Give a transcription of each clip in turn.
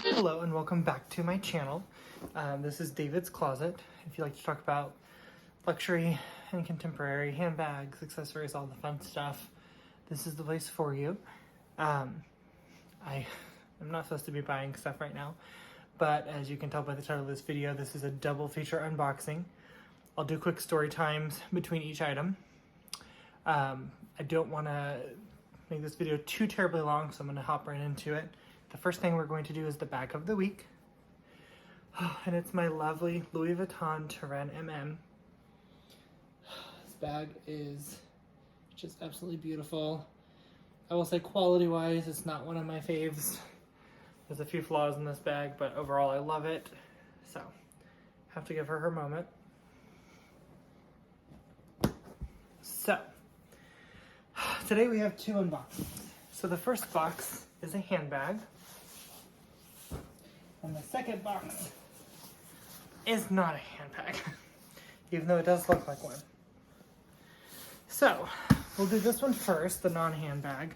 Hello and welcome back to my channel. This is David's Closet. If you like to talk about luxury and contemporary handbags, accessories, all the fun stuff, this is the place for you. I am not supposed to be buying stuff right now, but as you can tell by the title of this video, this is a double feature unboxing. I'll do quick story times between each item. I don't want to make this video too terribly long, so I'm going to hop right into it. The first thing we're going to do is the bag of the week. And it's my lovely Louis Vuitton Turenne MM. This bag is just absolutely beautiful. I will say quality-wise, it's not one of my faves. There's a few flaws in this bag, but overall I love it. So, have to give her her moment. So, today we have two unboxings. So the first box is a handbag. And the second box is not a handbag, even though it does look like one. So, we'll do this one first, the non-handbag.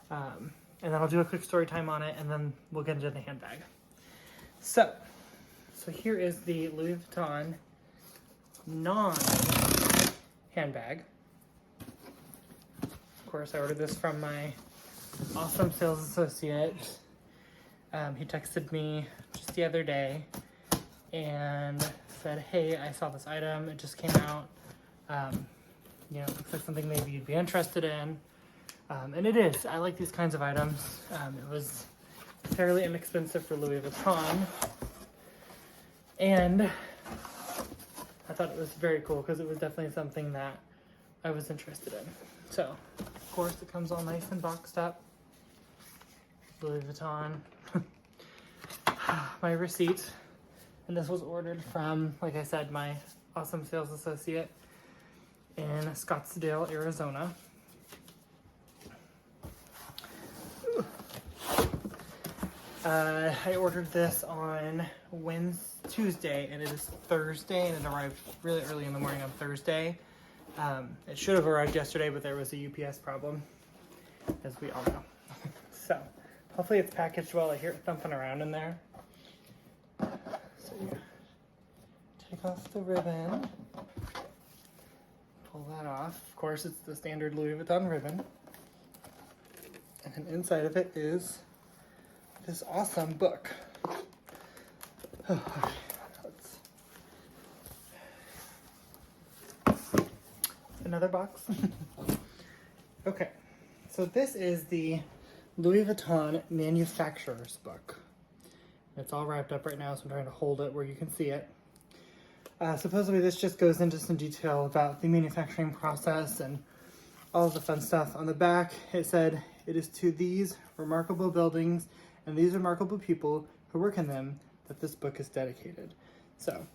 And then I'll do a quick story time on it, and then we'll get into the handbag. So here is the Louis Vuitton non-handbag. Of course, I ordered this from my awesome sales associate. He texted me just the other day and said, hey, I saw this item, it just came out. You know, it looks like something maybe you'd be interested in. And it is. I like these kinds of items. It was fairly inexpensive for Louis Vuitton. And I thought it was very cool because it was definitely something that I was interested in. So, of course, it comes all nice and boxed up. Louis Vuitton. My receipt. And this was ordered from, like I said, my awesome sales associate in Scottsdale, Arizona. I ordered this on Tuesday, and it is Thursday, and it arrived really early in the morning on Thursday. It should have arrived yesterday, but there was a UPS problem, as we all know. So, hopefully it's packaged well. I hear it thumping around in there. So you take off the ribbon, pull that off. Of course, it's the standard Louis Vuitton ribbon. And then inside of it is this awesome book. Oh, another box. Okay, so this is the Louis Vuitton Manufacturer's Book. It's all wrapped up right now, so I'm trying to hold it where you can see it. Supposedly this just goes into some detail about the manufacturing process and all the fun stuff. On the back, it said, "It is to these remarkable buildings and these remarkable people who work in them that this book is dedicated." So,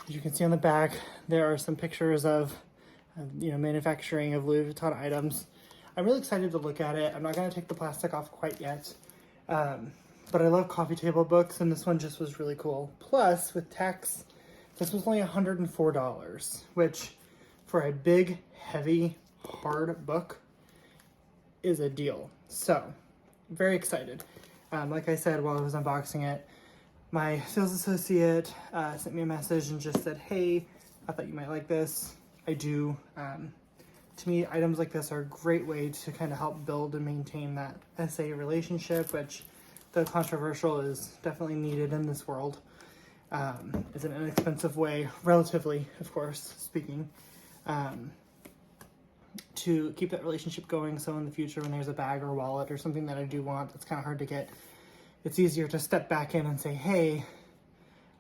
as you can see on the back, there are some pictures of, manufacturing of Louis Vuitton items. I'm really excited to look at it. I'm not going to take the plastic off quite yet, but I love coffee table books, and this one just was really cool. Plus, with tax, this was only $104, which for a big, heavy, hard book is a deal. So, very excited. Like I said while I was unboxing it, my sales associate sent me a message and just said, hey, I thought you might like this. I do. To me, items like this are a great way to kind of help build and maintain that SA relationship, which, though controversial, is definitely needed in this world. It's an inexpensive way, relatively, of course, speaking, to keep that relationship going. So in the future, when there's a bag or wallet or something that I do want that's kind of hard to get, it's easier to step back in and say, hey,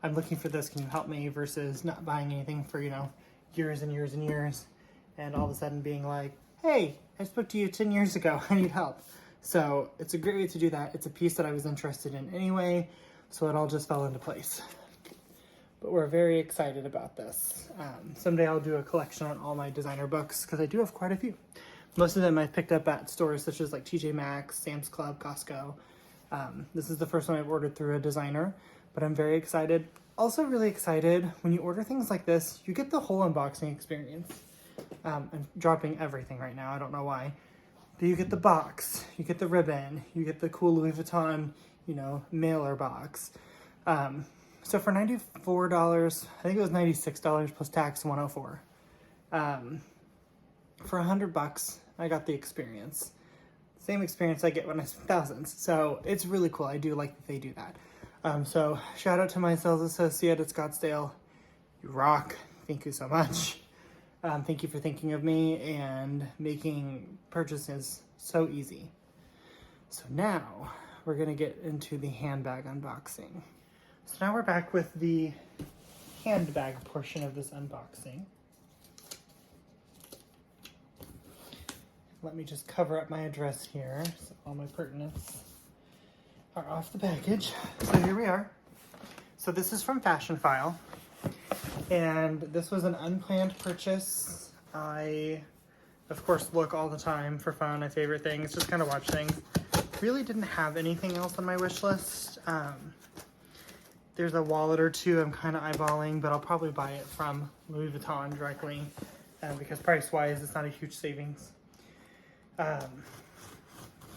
I'm looking for this, can you help me? Versus not buying anything for, years and years and years, and all of a sudden being like, hey, I spoke to you 10 years ago, I need help. So it's a great way to do that. It's a piece that I was interested in anyway, so it all just fell into place. But we're very excited about this. Someday I'll do a collection on all my designer books, because I do have quite a few. Most of them I've picked up at stores such as like TJ Maxx, Sam's Club, Costco. This is the first one I've ordered through a designer, but I'm very excited. Also really excited, when you order things like this, you get the whole unboxing experience. I'm dropping everything right now, I don't know why. But you get the box, you get the ribbon, you get the cool Louis Vuitton, you know, mailer box. So for $94, I think it was $96 plus tax, $104. For $100, I got the experience. Same experience I get when I spend thousands. So it's really cool. I do like that they do that. So shout out to my sales associate at Scottsdale. You rock. Thank you so much. Thank you for thinking of me and making purchases so easy. So now we're gonna get into the handbag unboxing. So now we're back with the handbag portion of this unboxing. Let me just cover up my address here so all my pertinents are off the package. So here we are. So this is from Fashionphile, and this was an unplanned purchase. I, of course, look all the time for fun. My favorite things, just kind of watch things. Really didn't have anything else on my wish list. There's a wallet or two I'm kind of eyeballing, but I'll probably buy it from Louis Vuitton directly because price-wise, it's not a huge savings.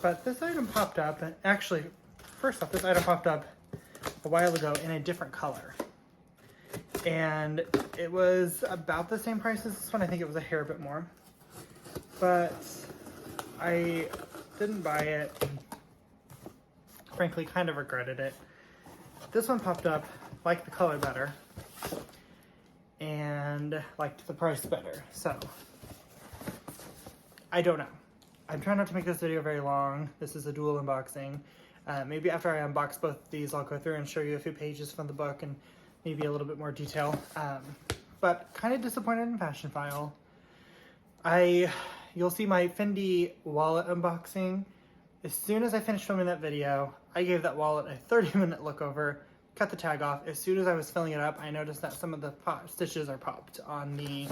But this item popped up, and actually, first off, this item popped up a while ago in a different color. And it was about the same price as this one. I think it was a hair bit more. But I didn't buy it, and frankly, kind of regretted it. This one popped up, liked the color better, and liked the price better. So, I don't know. I'm trying not to make this video very long. This is a dual unboxing. Maybe after I unbox both of these, I'll go through and show you a few pages from the book and maybe a little bit more detail. But kind of disappointed in Fashionphile. You'll see my Fendi wallet unboxing. As soon as I finished filming that video, I gave that wallet a 30-minute look over, cut the tag off. As soon as I was filling it up, I noticed that some of the stitches are popped on the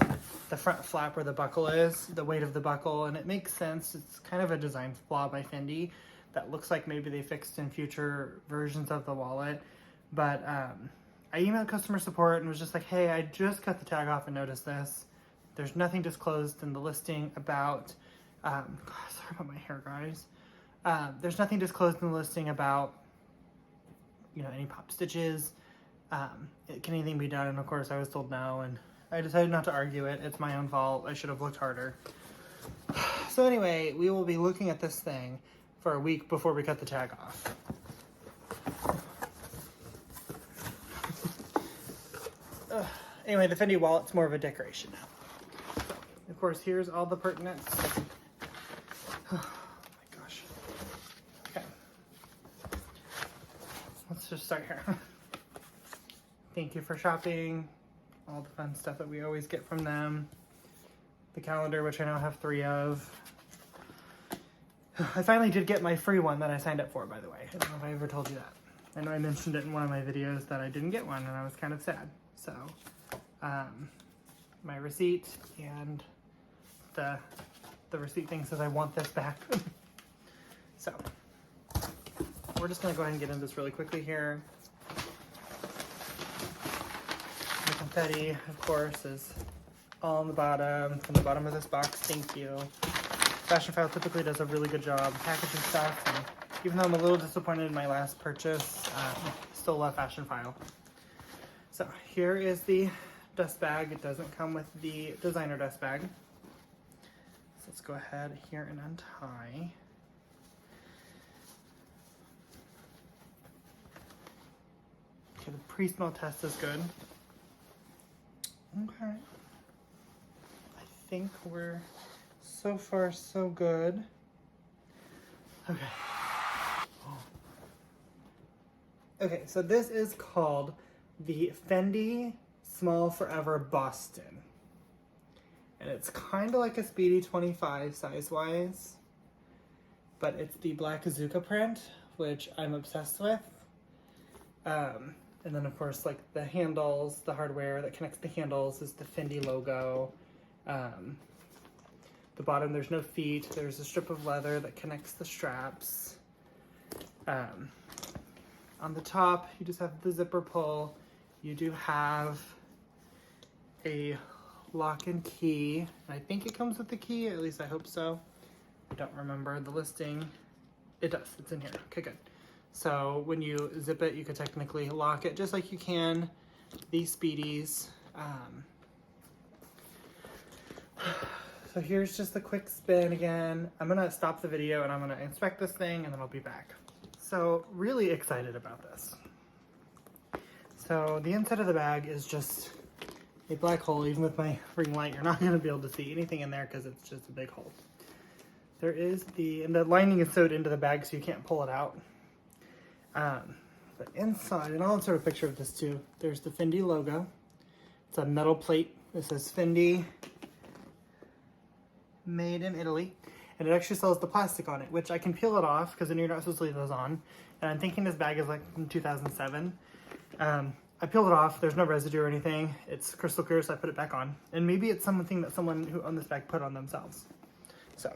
front flap where the buckle is, the weight of the buckle, and it makes sense. It's kind of a design flaw by Fendi that looks like maybe they fixed in future versions of the wallet. But I emailed customer support and was just like, hey, I just cut the tag off and noticed this. There's nothing disclosed in the listing about, sorry about my hair, guys. There's nothing disclosed in the listing about, you know, any pop stitches. Can anything be done? And of course I was told no, and I decided not to argue it. It's my own fault. I should have looked harder. So anyway, we will be looking at this thing for a week before we cut the tag off. Anyway, the Fendi wallet's more of a decoration now. Of course, here's all the pertinence. Let's just start here. Thank you for shopping. All the fun stuff that we always get from them. The calendar, which I now have 3 of. I finally did get my free one that I signed up for, by the way. I don't know if I ever told you that. I know I mentioned it in one of my videos that I didn't get one, and I was kind of sad. So, my receipt, and the receipt thing says I want this back. So, we're just going to go ahead and get into this really quickly here. The confetti, of course, is all on the bottom, from the bottom of this box. Thank you. Fashionphile typically does a really good job packaging stuff, and even though I'm a little disappointed in my last purchase, still love Fashionphile. So here is the dust bag. It doesn't come with the designer dust bag. So let's go ahead here and untie. Okay, the pre-smell test is good. Okay. I think we're so far so good. Okay. Okay, so this is called the Fendi Small Forever Boston. And it's kind of like a Speedy 25 size-wise. But it's the black Azuka print, which I'm obsessed with. And then, of course, like the handles, the hardware that connects the handles is the Fendi logo. The bottom, there's no feet. There's a strip of leather that connects the straps. On the top, you just have the zipper pull. You do have a lock and key. I think it comes with the key, at least I hope so. I don't remember the listing. It does, it's in here. Okay, good. So when you zip it, you could technically lock it just like you can these Speedies. So here's just a quick spin again. I'm gonna stop the video and I'm gonna inspect this thing and then I'll be back. So really excited about this. So the inside of the bag is just a black hole. Even with my ring light, you're not gonna be able to see anything in there because it's just a big hole. There is and the lining is sewed into the bag so you can't pull it out. But inside, and I'll insert a picture of this too, there's the Fendi logo. It's a metal plate. It says Fendi, made in Italy. And it actually sells the plastic on it, which I can peel it off because then you're not supposed to leave those on. And I'm thinking this bag is like from 2007. I peeled it off. There's no residue or anything. It's crystal clear, so I put it back on. And maybe it's something that someone who owned this bag put on themselves. So,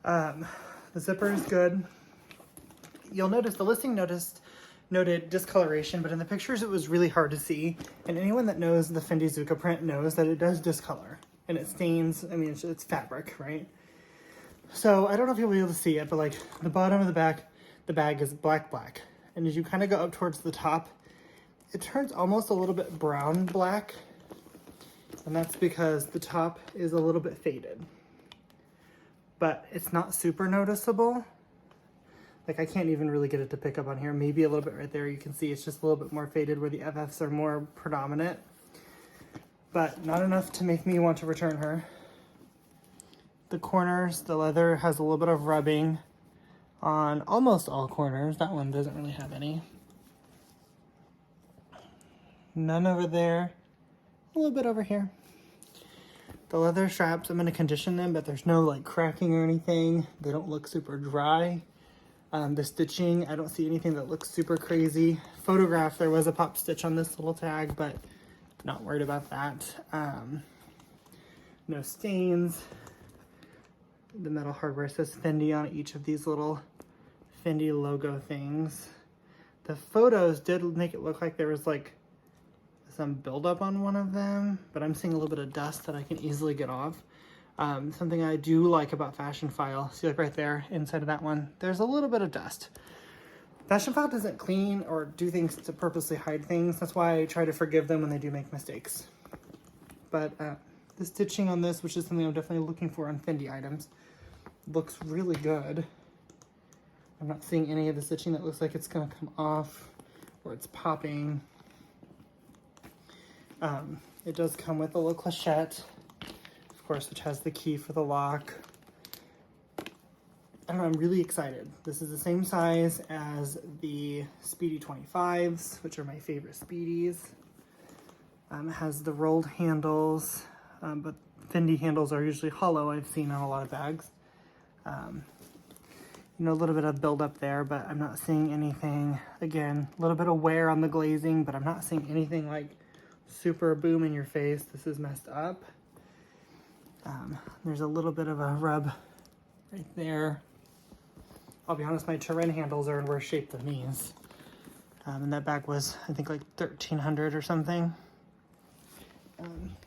the zipper is good. You'll notice the listing noted discoloration, but in the pictures it was really hard to see. And anyone that knows the Fendi Zucca print knows that it does discolor. And it stains, I mean, it's fabric, right? So I don't know if you'll be able to see it, but like the bottom of the bag is black. And as you kind of go up towards the top, it turns almost a little bit brown black. And that's because the top is a little bit faded. But it's not super noticeable. Like I can't even really get it to pick up on here. Maybe a little bit right there. You can see it's just a little bit more faded where the FFs are more predominant. But not enough to make me want to return her. The corners, the leather has a little bit of rubbing on almost all corners. That one doesn't really have any. None over there. A little bit over here. The leather straps, I'm going to condition them, but there's no like cracking or anything. They don't look super dry. The stitching, I don't see anything that looks super crazy. Photograph, there was a pop stitch on this little tag, but not worried about that. No stains. The metal hardware says Fendi on each of these little Fendi logo things. The photos did make it look like there was like some buildup on one of them, but I'm seeing a little bit of dust that I can easily get off. Something I do like about Fashionphile, see like right there inside of that one, there's a little bit of dust. Fashionphile doesn't clean or do things to purposely hide things. That's why I try to forgive them when they do make mistakes. But the stitching on this, which is something I'm definitely looking for on Fendi items, looks really good. I'm not seeing any of the stitching that looks like it's gonna come off or it's popping. It does come with a little clochette, of course, which has the key for the lock. I don't know, I'm really excited. This is the same size as the Speedy 25s, which are my favorite Speedies. It has the rolled handles, but Fendi handles are usually hollow, I've seen on a lot of bags. You know, a little bit of buildup there, but I'm not seeing anything. Again, a little bit of wear on the glazing, but I'm not seeing anything like super boom in your face. This is messed up. There's a little bit of a rub right there. I'll be honest, my Turin handles are in worse shape than these. And that bag was, I think, like $1,300 or something.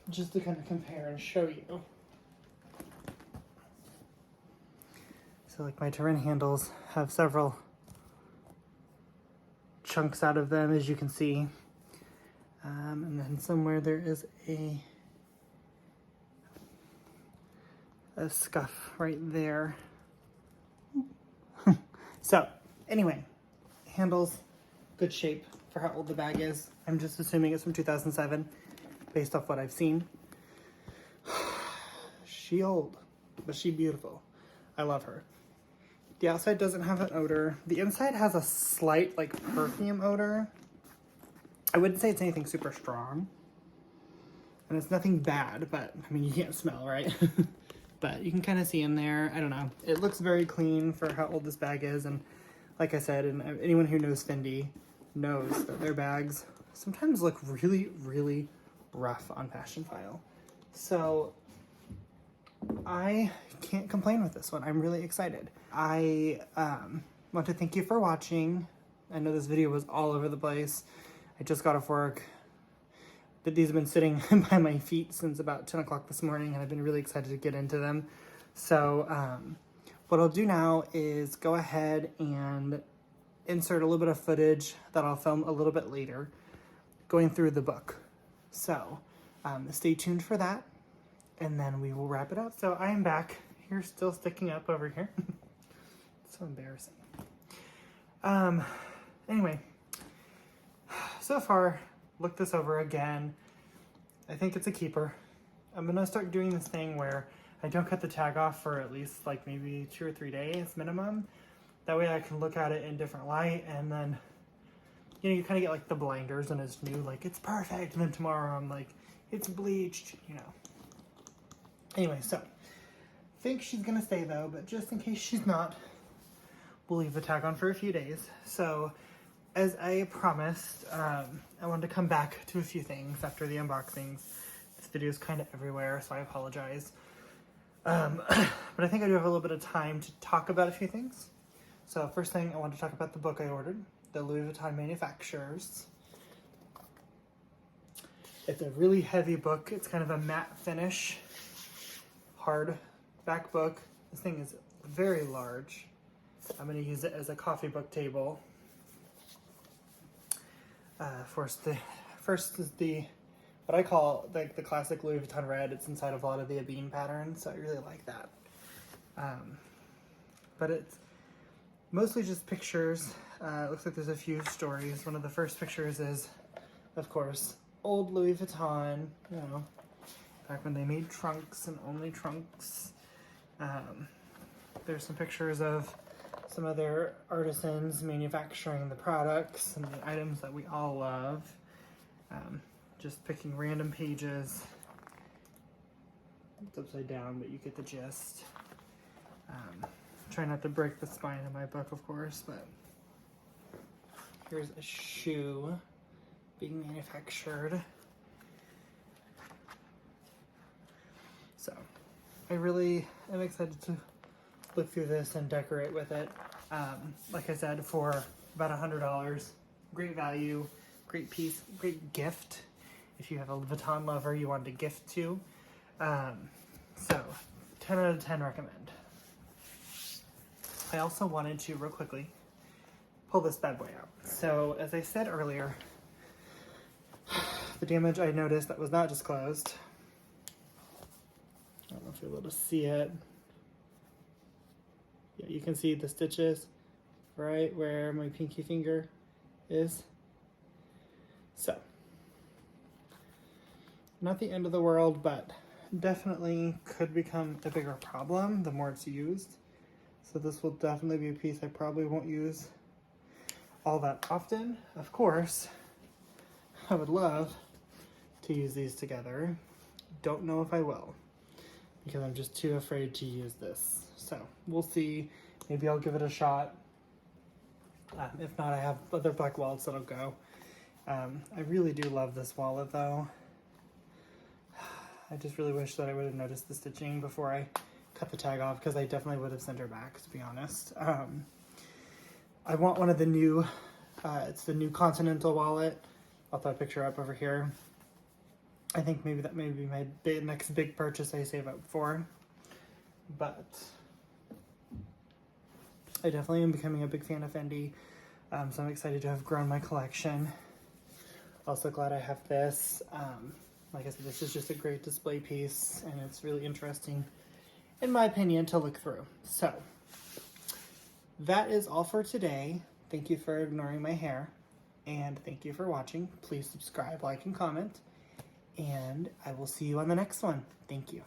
Just to kind of compare and show you. So like my Turin handles have several chunks out of them, as you can see. And then somewhere there is a scuff right there. So anyway, handles, good shape for how old the bag is. I'm just assuming it's from 2007 based off what I've seen. She old, but she beautiful. I love her. The outside doesn't have an odor. The inside has a slight like perfume odor. I wouldn't say it's anything super strong. And it's nothing bad, but I mean, you can't smell, right? But you can kind of see in there. I don't know. It looks very clean for how old this bag is. And like I said, and anyone who knows Fendi knows that their bags sometimes look really, really rough on Fashionphile. So I can't complain with this one. I'm really excited. I want to thank you for watching. I know this video was all over the place. I just got off work. But these have been sitting by my feet since about 10 o'clock this morning, and I've been really excited to get into them. So what I'll do now is go ahead and insert a little bit of footage that I'll film a little bit later going through the book. So stay tuned for that, and then we will wrap it up. So I am back. Here, still sticking up over here. So embarrassing. Anyway, so far, look this over again. I think it's a keeper. I'm gonna start doing this thing where I don't cut the tag off for at least like maybe 2 or 3 days minimum. That way I can look at it in different light, and then, you know, you kind of get like the blinders and it's new, like it's perfect. And then tomorrow I'm like, it's bleached, you know. Anyway, so I think she's gonna stay though, but just in case she's not, we'll leave the tag on for a few days. So as I promised, I wanted to come back to a few things after the unboxings. This video is kind of everywhere, so I apologize. But I think I do have a little bit of time to talk about a few things. So first thing, I want to talk about the book I ordered, the Louis Vuitton Manufacturers. It's a really heavy book. It's kind of a matte finish, hard back book. This thing is very large. I'm going to use it as a coffee book table. First is the what I call like the classic Louis Vuitton red. It's inside of a lot of the bean patterns, so I really like that. But it's mostly just pictures. It looks like there's a few stories. One of the first pictures is, of course, old Louis Vuitton, you know, back when they made trunks and only trunks. There's some pictures of some other artisans manufacturing the products and the items that we all love. Just picking random pages. It's upside down, but you get the gist. Try not to break the spine of my book, of course, but here's a shoe being manufactured. So I really am excited to look through this and decorate with it. Like I said, for about $100, great value, great piece, great gift. If you have a Vuitton lover you want to gift to. So 10 out of 10 recommend. I also wanted to, real quickly, pull this bad boy out. So, as I said earlier, the damage I noticed that was not disclosed. I don't know if you're able to see it. Yeah, you can see the stitches right where my pinky finger is. So, not the end of the world, but definitely could become a bigger problem the more it's used. So this will definitely be a piece I probably won't use all that often. Of course, I would love to use these together. Don't know if I will, because I'm just too afraid to use this. So we'll see. Maybe I'll give it a shot. If not, I have other black wallets that'll go. I really do love this wallet though. I just really wish that I would have noticed the stitching before I cut the tag off, because I definitely would have sent her back, to be honest. I want one of the new, it's the new Continental wallet. I'll throw a picture up over here. I think maybe that may be my next big purchase I save up for. But I definitely am becoming a big fan of Fendi. So I'm excited to have grown my collection. Also glad I have this. Like I said, this is just a great display piece, and it's really interesting, in my opinion, to look through. So that is all for today. Thank you for ignoring my hair, and thank you for watching. Please subscribe, like, and comment, and I will see you on the next one. Thank you.